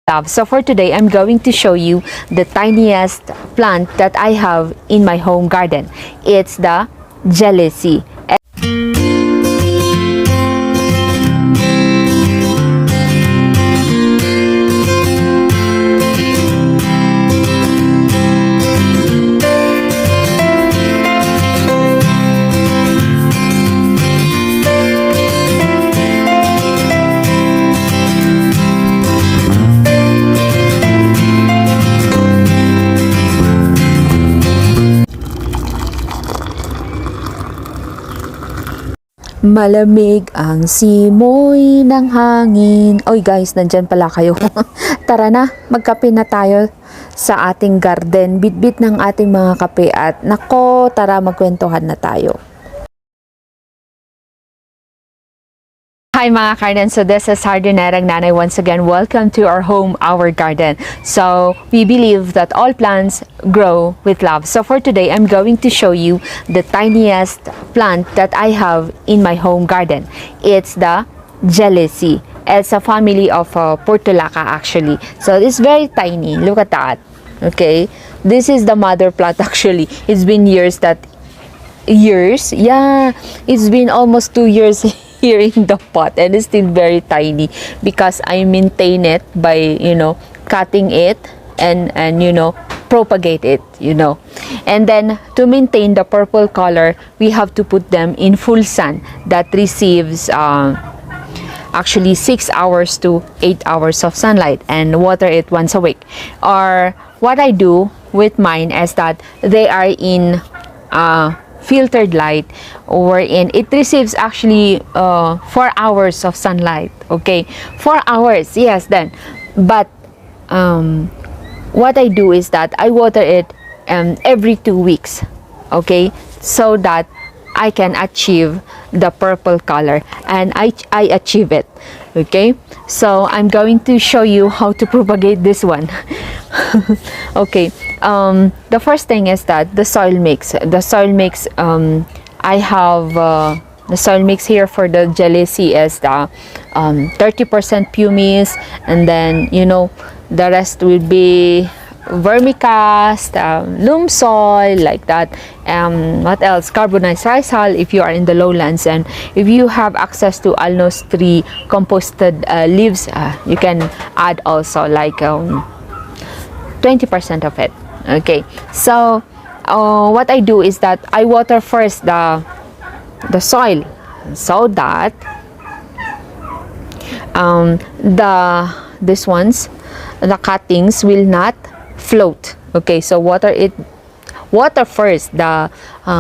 love. So for today, I'm going to show you the tiniest plant that I have in my home garden. It's the Gilliesii. Malamig ang simoy ng hangin. Oy guys, nandyan pala kayo. Tara na, magkape na tayo sa ating garden. Bitbit ng ating mga kape at nako, tara magkwentuhan na tayo. Hi mga garden, so this is Sardinerang Nanay once again. Welcome to our home, our garden. So we believe that all plants grow with love. So for today, I'm going to show you the tiniest plant that I have in my home garden. It's the Gilliesii. It's a family of Portulaca actually. So it's very tiny. Look at that. Okay, this is the mother plant actually. It's been years. Yeah, it's been almost 2 years here in the pot, and it's still very tiny because I maintain it by cutting it and propagate it, and then to maintain the purple color we have to put them in full sun that receives actually 6 hours to 8 hours of sunlight, and water it once a week. Or what I do with mine is that they are in filtered light, wherein it receives actually 4 hours of sunlight. Okay, 4 hours, yes. Then but what I do is that I water it every 2 weeks, okay, so that I can achieve the purple color, and I achieve it. Okay, so I'm going to show you how to propagate this one. Okay, the first thing is that the soil mix. I have the soil mix here for the Gilliesii is the 30% pumice, and then the rest will be vermicast, loam soil, like that. What else? Carbonized rice hull if you are in the lowlands, and if you have access to alnos tree composted leaves, you can add also like 20% of it. Okay, so what I do is that I water first the soil so that the cuttings will not float. Okay, so water first the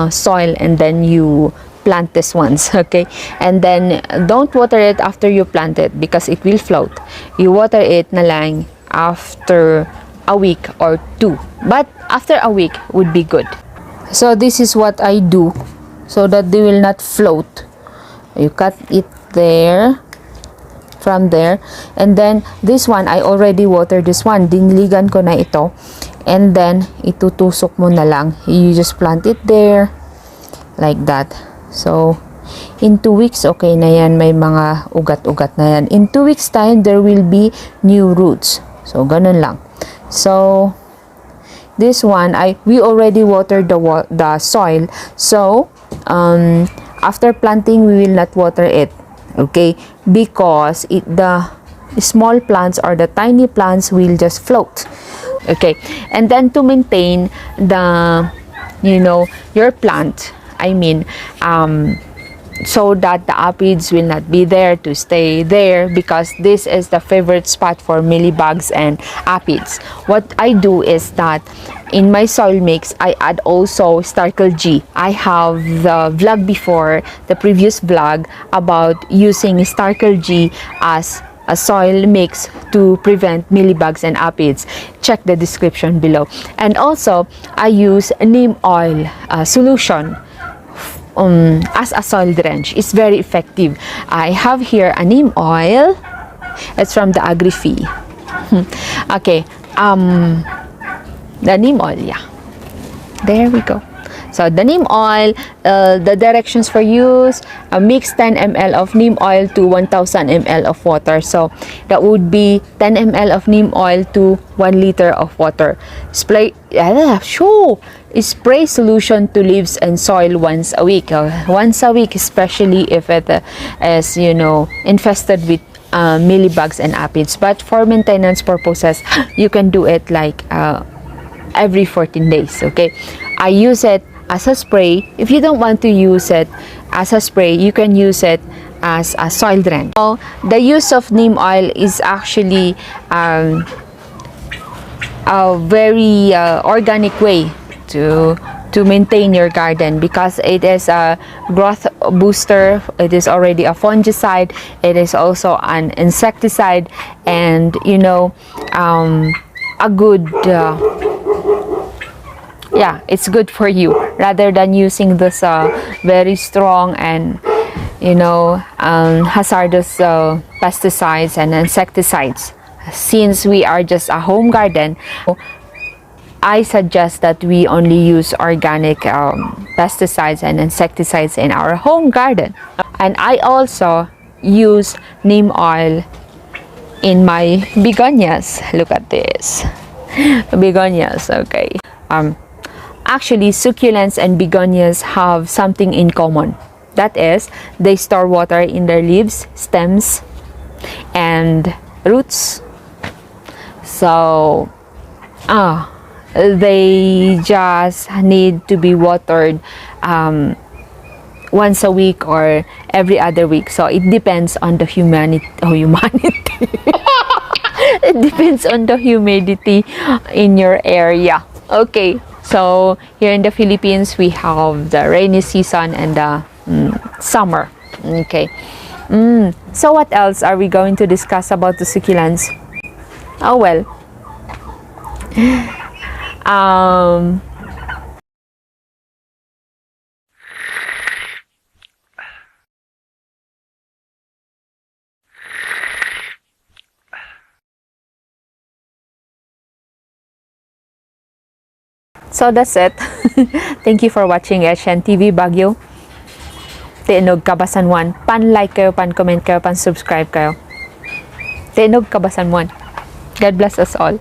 soil, and then you plant this ones. Okay, and then don't water it after you plant it because it will float. You water it na lang after a week or 2, but after a week would be good. So this is what I do so that they will not float. You cut it there, from there, and then this one I already watered. This one diniligan ko na ito, and then itutusok mo na lang. You just plant it there like that. So in 2 weeks okay na yan, may mga ugat-ugat na yan. In 2 weeks time there will be new roots. So ganun lang. So this one we already watered the soil, so after planting we will not water it, okay, because the small plants or the tiny plants will just float. Okay, and then to maintain the your plant, so that the aphids will not be there to stay there, because this is the favorite spot for mealybugs and aphids. What I do is that in my soil mix I add also Starkle G. I have the vlog before, the previous vlog, about using Starkle G as a soil mix to prevent mealybugs and aphids. Check the description below. And also I use neem oil solution as a soil drench. It's very effective. I have here a neem oil. It's from the Agri-Fee. Okay, the neem oil, yeah. There we go. So the neem oil, the directions for use, mix 10 ml of neem oil to 1000 ml of water. So that would be 10 ml of neem oil to 1 liter of water. Spray solution to leaves and soil once a week. Once a week, especially if it is, infested with mealybugs and aphids. But for maintenance purposes, you can do it like every 14 days. Okay, I use it as a spray. If you don't want to use it as a spray, you can use it as a soil drench. So the use of neem oil is actually a very organic way to maintain your garden, because it is a growth booster, it is already a fungicide, it is also an insecticide, and a good it's good for you, rather than using this very strong and hazardous pesticides and insecticides. Since we are just a home garden, I suggest that we only use organic pesticides and insecticides in our home garden. And I also use neem oil in my begonias. Look at this. Begonias, okay. Actually, succulents and begonias have something in common. That is, they store water in their leaves, stems, and roots. So, they just need to be watered once a week or every other week. So it depends on the humanity. It depends on the humidity in your area. Okay, so here in the Philippines, we have the rainy season and the summer. Okay. So what else are we going to discuss about the succulents? Oh well. So that's it. Thank you for watching Asian TV Baguio. Tinog Kabasan 1. Pan-like kayo, pan-comment kayo, pan-subscribe kayo. Tinog Kabasan 1. God bless us all.